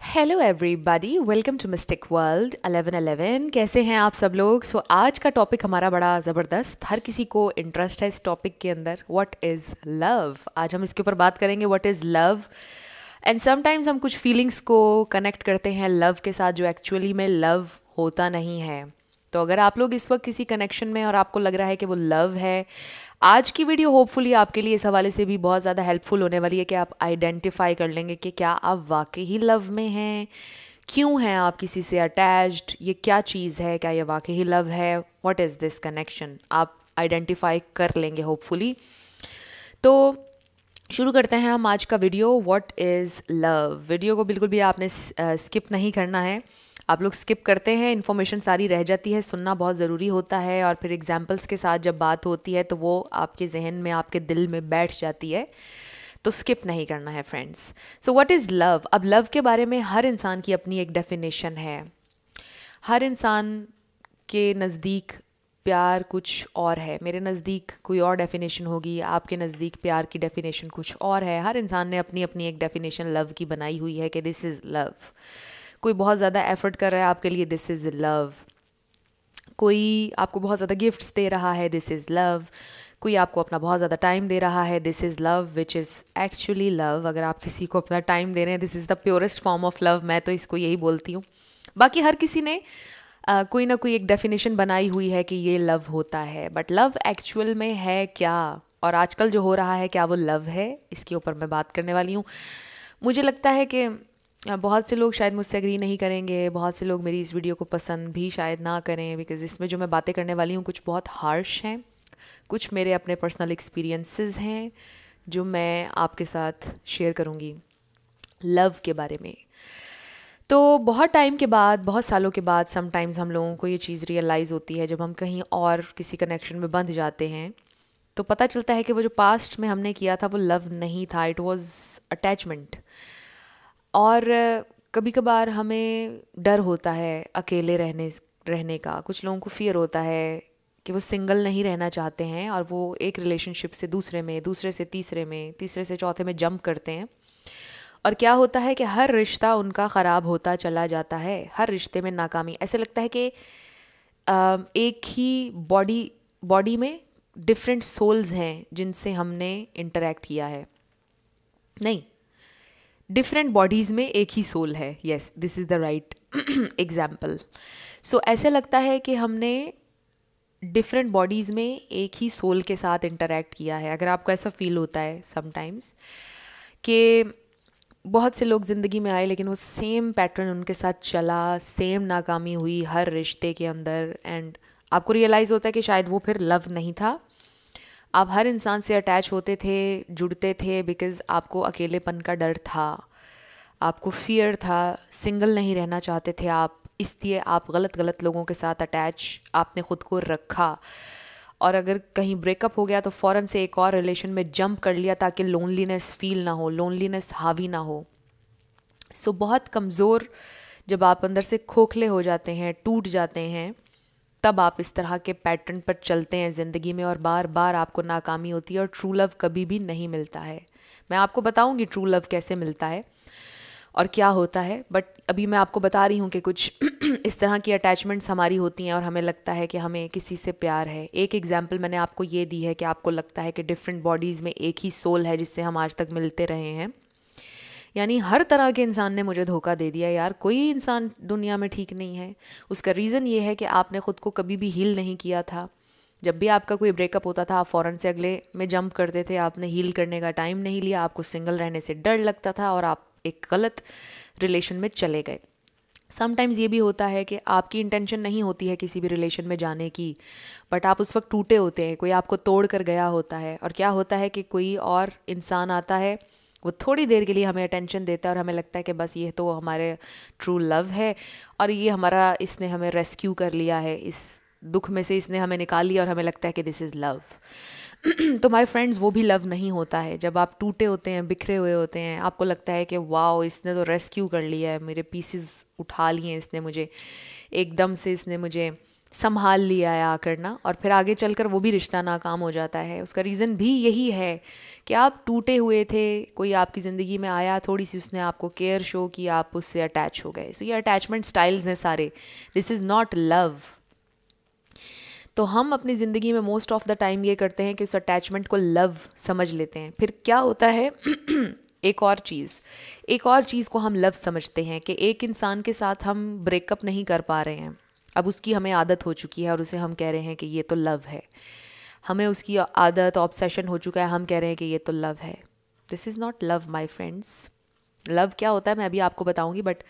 Hello everybody, welcome to mystic world 1111। कैसे हैं आप सब लोग? आज का टॉपिक हमारा बड़ा ज़बरदस्त, हर किसी को इंटरेस्ट है इस टॉपिक के अंदर। What is love? आज हम इसके ऊपर बात करेंगे, what is love. And sometimes हम कुछ फीलिंग्स को कनेक्ट करते हैं लव के साथ, जो एक्चुअली में लव होता नहीं है। तो अगर आप लोग इस वक्त किसी कनेक्शन में और आपको लग रहा है कि वो लव है, आज की वीडियो होपफुली आपके लिए इस हवाले से भी बहुत ज़्यादा हेल्पफुल होने वाली है कि आप आइडेंटिफाई कर लेंगे कि क्या आप वाकई ही लव में हैं, क्यों हैं आप किसी से अटैच्ड, ये क्या चीज़ है, क्या ये वाकई ही लव है, व्हाट इज़ दिस कनेक्शन, आप आइडेंटिफाई कर लेंगे होपफुली। तो शुरू करते हैं हम आज का video, what is love. Video को बिल्कुल भी आपने स्किप नहीं करना है। आप लोग स्किप करते हैं, इन्फॉर्मेशन सारी रह जाती है, सुनना बहुत ज़रूरी होता है, और फिर एग्जाम्पल्स के साथ जब बात होती है तो वो आपके जहन में, आपके दिल में बैठ जाती है। तो स्किप नहीं करना है friends. So what is love? अब लव के बारे में हर इंसान की अपनी एक डेफिनेशन है। हर इंसान के नज़दीक प्यार कुछ और है, मेरे नज़दीक कोई और डेफिनेशन होगी, आपके नज़दीक प्यार की डेफिनेशन कुछ और है। हर इंसान ने अपनी अपनी एक डेफिनेशन लव की बनाई हुई है कि दिस इज़ लव। कोई बहुत ज़्यादा एफर्ट कर रहा है आपके लिए, दिस इज़ लव। कोई आपको बहुत ज़्यादा गिफ्ट्स दे रहा है, दिस इज़ लव। कोई आपको अपना बहुत ज़्यादा टाइम दे रहा है, this is love, which is actually love. अगर आप किसी को अपना टाइम दे रहे हैं, this is the purest form of love. मैं तो इसको यही बोलती हूँ। बाकी हर किसी ने कोई ना कोई एक डेफिनेशन बनाई हुई है कि ये लव होता है, बट लव एक्चुअल में है क्या, और आजकल जो हो रहा है क्या वो लव है, इसके ऊपर मैं बात करने वाली हूँ। मुझे लगता है कि बहुत से लोग शायद मुझसे एग्री नहीं करेंगे, बहुत से लोग मेरी इस वीडियो को पसंद भी शायद ना करें, बिकॉज़ इसमें जो मैं बातें करने वाली हूँ कुछ बहुत हार्श हैं, कुछ मेरे अपने पर्सनल एक्सपीरियंसेस हैं जो मैं आपके साथ शेयर करूँगी लव के बारे में। तो बहुत टाइम के बाद, बहुत सालों के बाद समटाइम्स हम लोगों को ये चीज़ रियलाइज़ होती है, जब हम कहीं और किसी कनेक्शन में बंध जाते हैं तो पता चलता है कि वो जो पास्ट में हमने किया था वो लव नहीं था, इट वाज अटैचमेंट। और कभी कभार हमें डर होता है अकेले रहने का। कुछ लोगों को फियर होता है कि वो सिंगल नहीं रहना चाहते हैं, और वो एक रिलेशनशिप से दूसरे में, दूसरे से तीसरे में, तीसरे से चौथे में जंप करते हैं। और क्या होता है कि हर रिश्ता उनका ख़राब होता चला जाता है, हर रिश्ते में नाकामी। ऐसे लगता है कि एक ही बॉडी में डिफरेंट सोल्स हैं जिनसे हमने इंटरेक्ट किया है। नहीं, डिफरेंट बॉडीज़ में एक ही सोल है। Yes, this is the right example. So ऐसे लगता है कि हमने डिफरेंट बॉडीज़ में एक ही सोल के साथ इंटरेक्ट किया है। अगर आपको ऐसा फील होता है समटाइम्स कि बहुत से लोग ज़िंदगी में आए लेकिन वो सेम पैटर्न उनके साथ चला, सेम नाकामी हुई हर रिश्ते के अंदर, एंड आपको रियलाइज़ होता है कि शायद वो फिर लव नहीं था। आप हर इंसान से अटैच होते थे, जुड़ते थे, बिकॉज़ आपको अकेलेपन का डर था, आपको फियर था, सिंगल नहीं रहना चाहते थे आप, इसलिए आप गलत गलत लोगों के साथ अटैच आपने ख़ुद को रखा। और अगर कहीं ब्रेकअप हो गया तो फ़ौरन से एक और रिलेशन में जंप कर लिया ताकि लोनलीनेस फील ना हो, लोनलीनेस हावी ना हो। सो बहुत कमज़ोर, जब आप अंदर से खोखले हो जाते हैं, टूट जाते हैं, तब आप इस तरह के पैटर्न पर चलते हैं ज़िंदगी में, और बार बार आपको नाकामी होती है, और ट्रू लव कभी भी नहीं मिलता है। मैं आपको बताऊंगी ट्रू लव कैसे मिलता है और क्या होता है, बट अभी मैं आपको बता रही हूँ कि कुछ इस तरह की अटैचमेंट्स हमारी होती हैं और हमें लगता है कि हमें किसी से प्यार है। एक एग्जाम्पल मैंने आपको ये दी है कि आपको लगता है कि डिफरेंट बॉडीज़ में एक ही सोल है जिससे हम आज तक मिलते रहे हैं। यानी हर तरह के इंसान ने मुझे धोखा दे दिया यार, कोई इंसान दुनिया में ठीक नहीं है। उसका रीज़न ये है कि आपने ख़ुद को कभी भी हील नहीं किया था। जब भी आपका कोई ब्रेकअप होता था आप फ़ौरन से अगले में जंप करते थे, आपने हील करने का टाइम नहीं लिया, आपको सिंगल रहने से डर लगता था, और आप एक गलत रिलेशन में चले गए। समटाइम्स ये भी होता है कि आपकी इंटेंशन नहीं होती है किसी भी रिलेशन में जाने की, बट आप उस वक्त टूटे होते हैं, कोई आपको तोड़ कर गया होता है, और क्या होता है कि कोई और इंसान आता है, वो थोड़ी देर के लिए हमें अटेंशन देता है और हमें लगता है कि बस ये तो हमारे ट्रू लव है, और ये हमारा, इसने हमें रेस्क्यू कर लिया है, इस दुख में से इसने हमें निकाल लिया, और हमें लगता है कि दिस इज़ लव। तो माय फ्रेंड्स, वो भी लव नहीं होता है। जब आप टूटे होते हैं, बिखरे हुए होते हैं, आपको लगता है कि वाओ, इसने तो रेस्क्यू कर लिया है, मेरे पीसेस उठा लिए इसने मुझे, एकदम से इसने मुझे संभाल लिया या करना, और फिर आगे चलकर वो भी रिश्ता नाकाम हो जाता है। उसका रीज़न भी यही है कि आप टूटे हुए थे, कोई आपकी ज़िंदगी में आया, थोड़ी सी उसने आपको केयर शो की, आप उससे अटैच हो गए। सो ये अटैचमेंट स्टाइल्स हैं सारे। This is not love. तो हम अपनी ज़िंदगी में मोस्ट ऑफ द टाइम ये करते हैं कि उस अटैचमेंट को लव समझ लेते हैं। फिर क्या होता है एक और चीज़ को हम लव समझते हैं कि एक इंसान के साथ हम ब्रेकअप नहीं कर पा रहे हैं, अब उसकी हमें आदत हो चुकी है और उसे हम कह रहे हैं कि ये तो लव है। हमें उसकी आदत, ऑब्सेशन हो चुका है, हम कह रहे हैं कि ये तो लव है। This is not love my friends. Love क्या होता है मैं अभी आपको बताऊंगी, बट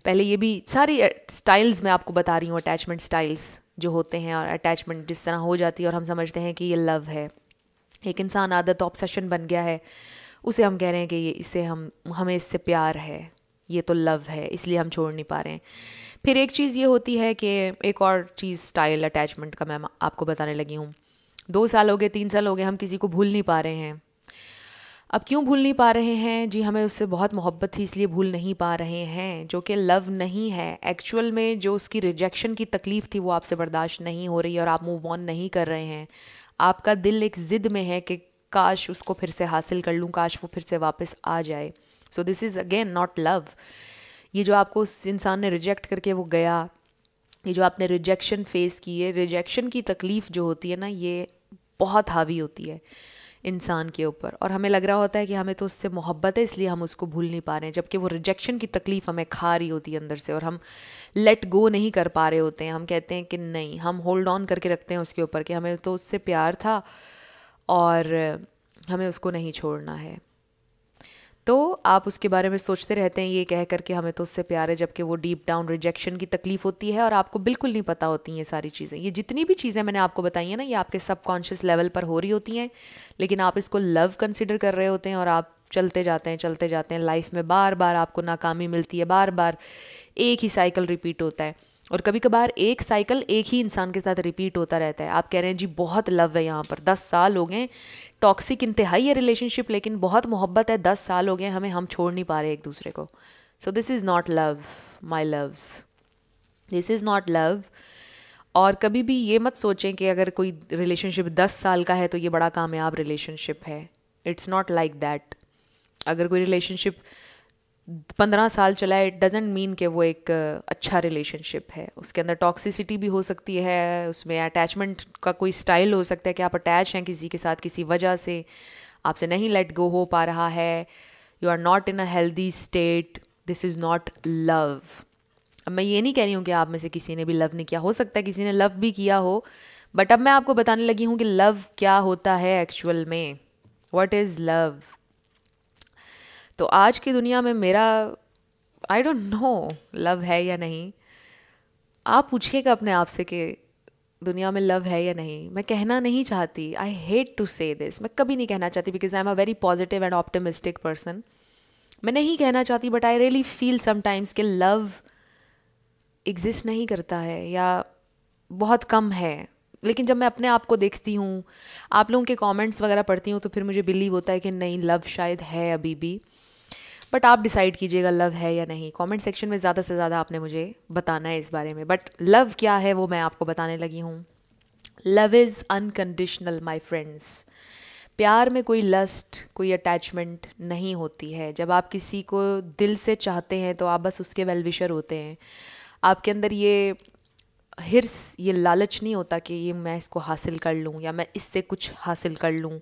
पहले ये भी सारी स्टाइल्स मैं आपको बता रही हूँ, अटैचमेंट स्टाइल्स जो होते हैं, और अटैचमेंट जिस तरह हो जाती है और हम समझते हैं कि ये लव है। एक इंसान आदत, ऑब्सेशन बन गया है, उसे हम कह रहे हैं कि ये इससे हमें इससे प्यार है, ये तो लव है, इसलिए हम छोड़ नहीं पा रहे हैं। फिर एक चीज़ ये होती है कि एक और चीज़ स्टाइल अटैचमेंट का मैं आपको बताने लगी हूँ। 2 साल हो गए, 3 साल हो गए, हम किसी को भूल नहीं पा रहे हैं। अब क्यों भूल नहीं पा रहे हैं जी? हमें उससे बहुत मोहब्बत थी इसलिए भूल नहीं पा रहे हैं, जो कि लव नहीं है। एक्चुअल में जो उसकी रिजेक्शन की तकलीफ़ थी वो आपसे बर्दाश्त नहीं हो रही है और आप मूव ऑन नहीं कर रहे हैं। आपका दिल एक ज़िद में है कि काश उसको फिर से हासिल कर लूँ, काश वो फिर से वापस आ जाए। So this is again not love. ये जो आपको उस इंसान ने रिजेक्ट करके वो गया, ये जो आपने रिजेक्शन फेस की है, रिजेक्शन की तकलीफ़ जो होती है ना, ये बहुत हावी होती है इंसान के ऊपर, और हमें लग रहा होता है कि हमें तो उससे मोहब्बत है इसलिए हम उसको भूल नहीं पा रहे हैं, जबकि वो रिजेक्शन की तकलीफ़ हमें खा रही होती है अंदर से और हम लेट गो नहीं कर पा रहे होते हैं। हम कहते हैं कि नहीं, हम होल्ड ऑन करके रखते हैं उसके ऊपर कि हमें तो उससे प्यार था और हमें उसको नहीं छोड़ना है। तो आप उसके बारे में सोचते रहते हैं ये कह कर के हमें तो उससे प्यार है, जबकि वो डीप डाउन रिजेक्शन की तकलीफ़ होती है और आपको बिल्कुल नहीं पता होती ये सारी चीज़ें। ये जितनी भी चीज़ें मैंने आपको बताई हैं ना, ये आपके सबकॉन्शियस लेवल पर हो रही होती हैं, लेकिन आप इसको लव कंसिडर कर रहे होते हैं और आप चलते जाते हैं लाइफ में। बार बार आपको नाकामी मिलती है, बार बार एक ही साइकिल रिपीट होता है, और कभी कभार एक साइकिल एक ही इंसान के साथ रिपीट होता रहता है। आप कह रहे हैं जी बहुत लव है यहाँ पर, 10 साल हो गए, टॉक्सिक इंतहाई है रिलेशनशिप, लेकिन बहुत मोहब्बत है, 10 साल हो गए हमें, हम छोड़ नहीं पा रहे एक दूसरे को। So this is not love my loves, this is not love. और कभी भी ये मत सोचें कि अगर कोई रिलेशनशिप 10 साल का है तो ये बड़ा कामयाब रिलेशनशिप है। It's not like that. अगर कोई रिलेशनशिप 15 साल चला है, इट डजेंट मीन कि वो एक अच्छा रिलेशनशिप है। उसके अंदर टॉक्सिसिटी भी हो सकती है, उसमें अटैचमेंट का कोई स्टाइल हो सकता है कि आप अटैच हैं किसी के साथ किसी वजह से, आपसे नहीं लेट गो हो पा रहा है, you are not in a healthy state, this is not love. अब मैं ये नहीं कह रही हूँ कि आप में से किसी ने भी लव नहीं किया, हो सकता है किसी ने लव भी किया हो, बट अब मैं आपको बताने लगी हूँ कि लव क्या होता है एक्चुअल में, व्हाट इज़ लव। तो आज की दुनिया में मेरा आई डोंट नो लव है या नहीं। आप पूछिएगा अपने आप से कि दुनिया में लव है या नहीं। मैं कहना नहीं चाहती, I hate to say this, मैं कभी नहीं कहना चाहती because I am a very positive and optimistic person. मैं नहीं कहना चाहती, but I really feel sometimes कि लव एग्जिस्ट नहीं करता है या बहुत कम है। लेकिन जब मैं अपने आप को देखती हूँ, आप लोगों के कमेंट्स वगैरह पढ़ती हूँ, तो फिर मुझे बिलीव होता है कि नहीं, लव शायद है अभी भी। बट आप डिसाइड कीजिएगा लव है या नहीं। कमेंट सेक्शन में ज़्यादा से ज़्यादा आपने मुझे बताना है इस बारे में। बट लव क्या है वो मैं आपको बताने लगी हूँ। Love is unconditional my friends. प्यार में कोई लस्ट, कोई अटैचमेंट नहीं होती है। जब आप किसी को दिल से चाहते हैं तो आप बस उसके वेल विशर होते हैं। आपके अंदर ये हिर्स, ये लालच नहीं होता कि ये मैं इसको हासिल कर लूँ या मैं इससे कुछ हासिल कर लूँ।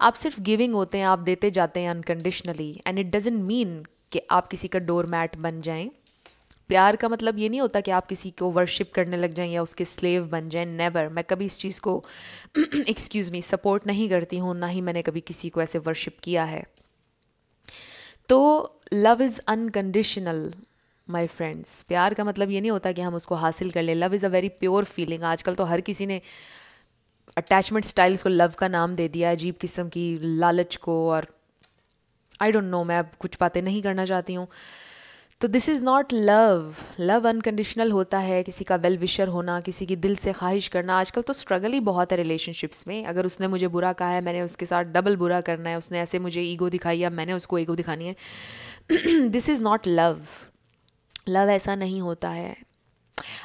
आप सिर्फ गिविंग होते हैं, आप देते जाते हैं unconditionally, and it doesn't mean कि आप किसी का डोर मैट बन जाएं। प्यार का मतलब ये नहीं होता कि आप किसी को वर्शिप करने लग जाएं या उसके स्लेव बन जाएं। नेवर। मैं कभी इस चीज़ को एक्सक्यूज़ मी सपोर्ट नहीं करती हूँ, ना ही मैंने कभी किसी को ऐसे वर्शिप किया है। तो love is unconditional my friends. प्यार का मतलब ये नहीं होता कि हम उसको हासिल कर लें। Love is a very pure feeling. आजकल तो हर किसी ने अटैचमेंट स्टाइल्स को लव का नाम दे दिया, अजीब किस्म की लालच को, और आई डोंट नो, मैं अब कुछ बातें नहीं करना चाहती हूँ। तो this is not love. Love unconditional होता है, किसी का वेल विशर होना, किसी की दिल से ख्वाहिश करना। आजकल तो स्ट्रगल ही बहुत है रिलेशनशिप्स में। अगर उसने मुझे बुरा कहा है, मैंने उसके साथ डबल बुरा करना है, उसने ऐसे मुझे ईगो दिखाई है, मैंने उसको ईगो दिखानी है। This is not love. Love ऐसा नहीं होता है।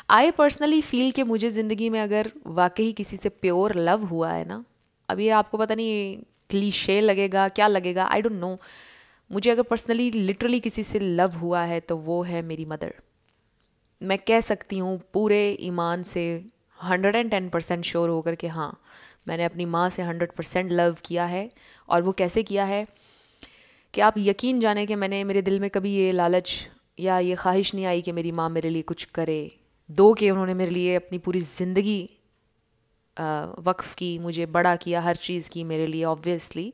आई पर्सनली फील कि मुझे ज़िंदगी में अगर वाकई किसी से प्योर लव हुआ है ना, अब ये आपको पता नहीं क्लीशे लगेगा क्या लगेगा, आई डोंट नो, मुझे अगर पर्सनली लिटरली किसी से लव हुआ है तो वो है मेरी मदर। मैं कह सकती हूँ पूरे ईमान से 110% श्योर होकर कि हाँ, मैंने अपनी माँ से 100% लव किया है। और वो कैसे किया है कि आप यकीन जाने कि मैंने, मेरे दिल में कभी ये लालच या ये ख्वाहिश नहीं आई कि मेरी माँ मेरे लिए कुछ करे, दो कि उन्होंने मेरे लिए अपनी पूरी ज़िंदगी वक्फ़ की, मुझे बड़ा किया, हर चीज़ की मेरे लिए ऑब्वियसली,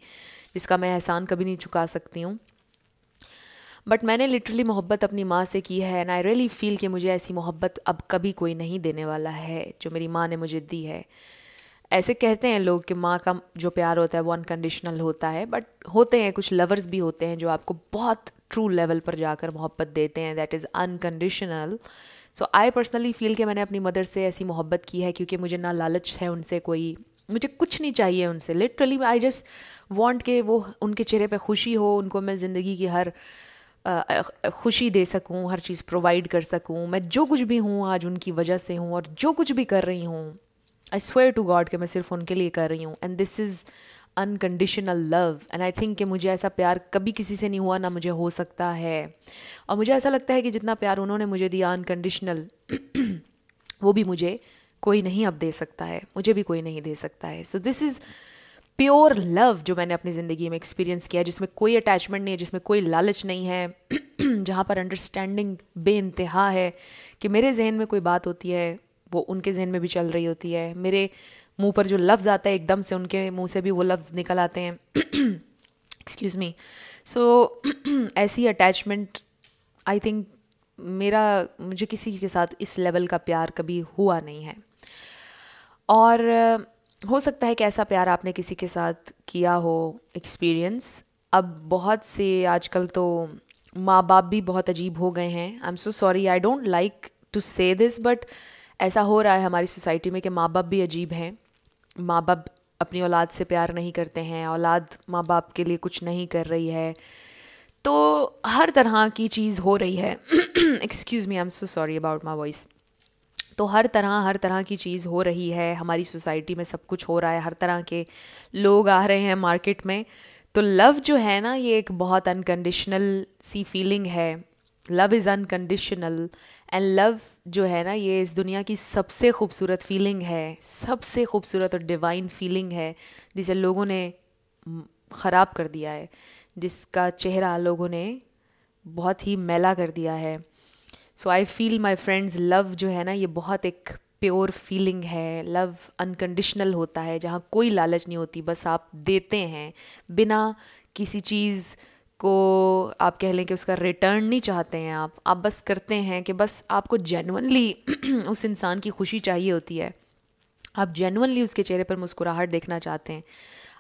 जिसका मैं एहसान कभी नहीं चुका सकती हूँ। बट मैंने लिटरली मोहब्बत अपनी माँ से की है एंड आई रियली फील कि मुझे ऐसी मोहब्बत अब कभी कोई नहीं देने वाला है जो मेरी माँ ने मुझे दी है। ऐसे कहते हैं लोग कि माँ का जो प्यार होता है वो अनकंडीशनल होता है, बट होते हैं कुछ लवर्स भी होते हैं जो आपको बहुत ट्रू लेवल पर जाकर मोहब्बत देते हैं, that is unconditional. So I personally feel कि मैंने अपनी मदर से ऐसी मोहब्बत की है क्योंकि मुझे ना लालच है उनसे, कोई मुझे कुछ नहीं चाहिए उनसे, लिटरली आई जस्ट वांट के वो उनके चेहरे पे खुशी हो, उनको मैं ज़िंदगी की हर खुशी दे सकूं, हर चीज़ प्रोवाइड कर सकूं। मैं जो कुछ भी हूँ आज उनकी वजह से हूँ, और जो कुछ भी कर रही हूँ आई स्वेयर टू गॉड कि मैं सिर्फ उनके लिए कर रही हूँ। And this is unconditional love and I think कि मुझे ऐसा प्यार कभी किसी से नहीं हुआ, ना मुझे हो सकता है। और मुझे ऐसा लगता है कि जितना प्यार उन्होंने मुझे दिया अनकंडीशनल वो भी मुझे कोई नहीं अब दे सकता है, मुझे भी कोई नहीं दे सकता है। So this is pure love जो मैंने अपनी ज़िंदगी में एक्सपीरियंस किया, जिसमें कोई अटैचमेंट नहीं है, जिसमें कोई लालच नहीं है जहाँ पर अंडरस्टैंडिंग बेइंतहा है कि मेरे जहन में कोई बात होती है वो उनके जहन में भी चल रही होती है, मेरे मुंह पर जो लफ्ज़ आता है एकदम से उनके मुंह से भी वो लफ्ज़ निकल आते हैं एक्सक्यूज़ मी। सो ऐसी अटैचमेंट आई थिंक मुझे किसी के साथ इस लेवल का प्यार कभी हुआ नहीं है। और हो सकता है कि ऐसा प्यार आपने किसी के साथ किया हो एक्सपीरियंस। अब बहुत से आजकल तो माँ बाप भी बहुत अजीब हो गए हैं, I am so sorry, I don't like to say this, but ऐसा हो रहा है हमारी सोसाइटी में कि माँ बाप भी अजीब हैं। माँ बाप अपनी औलाद से प्यार नहीं करते हैं, औलाद माँ बाप के लिए कुछ नहीं कर रही है, तो हर तरह की चीज़ हो रही है excuse me, I am so sorry about my voice. तो हर तरह की चीज़ हो रही है हमारी सोसाइटी में, सब कुछ हो रहा है, हर तरह के लोग आ रहे हैं मार्केट में। तो लव जो है ना, ये एक बहुत अनकंडीशनल सी फीलिंग है। Love is unconditional and love जो है ना, ये इस दुनिया की सबसे खूबसूरत फीलिंग है, सबसे खूबसूरत और डिवाइन फीलिंग है, जिसे लोगों ने ख़राब कर दिया है, जिसका चेहरा लोगों ने बहुत ही मैला कर दिया है। So I feel my friends, love जो है ना, ये बहुत एक प्योर फीलिंग है। लव अनकंडीशनल होता है, जहाँ कोई लालच नहीं होती, बस आप देते हैं बिना किसी चीज़ को, आप कह लें कि उसका रिटर्न नहीं चाहते हैं आप बस करते हैं कि बस आपको जेन्युइनली उस इंसान की खुशी चाहिए होती है, आप जेन्युइनली उसके चेहरे पर मुस्कुराहट देखना चाहते हैं।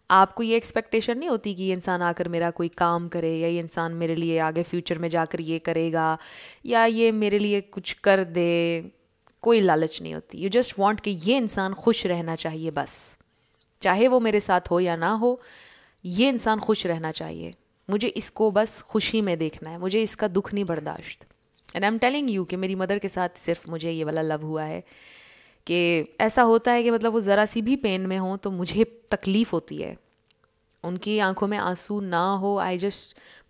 आपको ये एक्सपेक्टेशन नहीं होती कि ये इंसान आकर मेरा कोई काम करे, या ये इंसान मेरे लिए आगे फ्यूचर में जाकर ये करेगा, या ये मेरे लिए कुछ कर दे, कोई लालच नहीं होती। यू जस्ट वांट कि ये इंसान खुश रहना चाहिए, बस चाहे वो मेरे साथ हो या ना हो, ये इंसान खुश रहना चाहिए, मुझे इसको बस खुशी में देखना है, मुझे इसका दुख नहीं बर्दाश्त। And I am telling you कि मेरी मदर के साथ सिर्फ मुझे ये वाला लव हुआ है कि ऐसा होता है कि मतलब वो ज़रा सी भी पेन में हो तो मुझे तकलीफ़ होती है, उनकी आंखों में आंसू ना हो,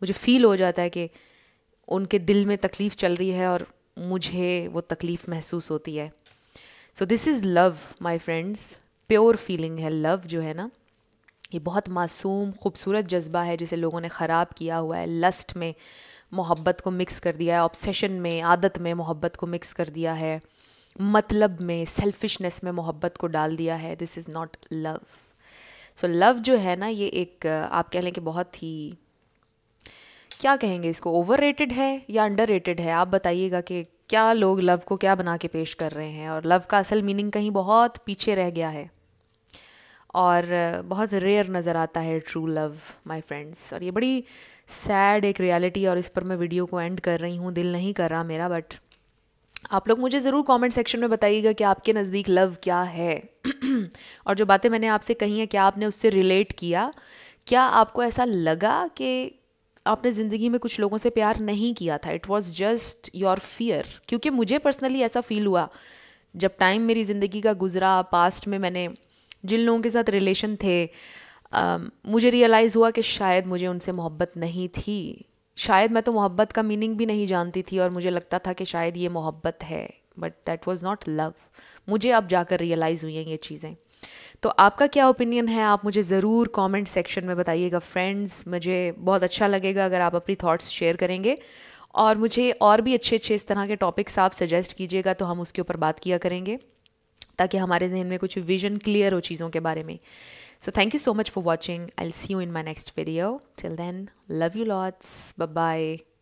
मुझे फ़ील हो जाता है कि उनके दिल में तकलीफ़ चल रही है और मुझे वो तकलीफ़ महसूस होती है। So this is love my friends, pure feeling है लव जो है ना, ये बहुत मासूम खूबसूरत जज्बा है जिसे लोगों ने ख़राब किया हुआ है। लस्ट में मोहब्बत को मिक्स कर दिया है, ऑब्सेशन में, आदत में मोहब्बत को मिक्स कर दिया है, मतलब में, सेल्फिशनेस में मोहब्बत को डाल दिया है। This is not love. So love जो है ना, ये एक आप कह लें कि बहुत ही, क्या कहेंगे इसको, ओवररेटेड है या अंडररेटेड है? आप बताइएगा कि क्या लोग लव को क्या बना के पेश कर रहे हैं, और लव का असल मीनिंग कहीं बहुत पीछे रह गया है और बहुत रेयर नज़र आता है ट्रू लव माय फ्रेंड्स। और ये बड़ी सैड एक रियलिटी, और इस पर मैं वीडियो को एंड कर रही हूँ, दिल नहीं कर रहा मेरा, बट आप लोग मुझे ज़रूर कमेंट सेक्शन में बताइएगा कि आपके नज़दीक लव क्या है और जो बातें मैंने आपसे कही हैं क्या आपने उससे रिलेट किया, क्या आपको ऐसा लगा कि आपने ज़िंदगी में कुछ लोगों से प्यार नहीं किया था, it was just your fear. क्योंकि मुझे पर्सनली ऐसा फील हुआ जब टाइम मेरी ज़िंदगी का गुजरा, पास्ट में मैंने जिन लोगों के साथ रिलेशन थे, मुझे रियलाइज़ हुआ कि शायद मुझे उनसे मोहब्बत नहीं थी। शायद मैं तो मोहब्बत का मीनिंग भी नहीं जानती थी और मुझे लगता था कि शायद ये मोहब्बत है, but that was not love. मुझे अब जाकर रियलाइज़ हुई हैं ये चीज़ें। तो आपका क्या ओपिनियन है, आप मुझे ज़रूर कमेंट सेक्शन में बताइएगा फ्रेंड्स। मुझे बहुत अच्छा लगेगा अगर आप अपनी थॉट्स शेयर करेंगे, और मुझे और भी अच्छे अच्छे इस तरह के टॉपिक्स आप सजेस्ट कीजिएगा तो हम उसके ऊपर बात किया करेंगे, ताकि हमारे जहन में कुछ विजन क्लियर हो चीज़ों के बारे में। So thank you so much for watching. I'll see you in my next video. Till then, love you lots. Bye bye.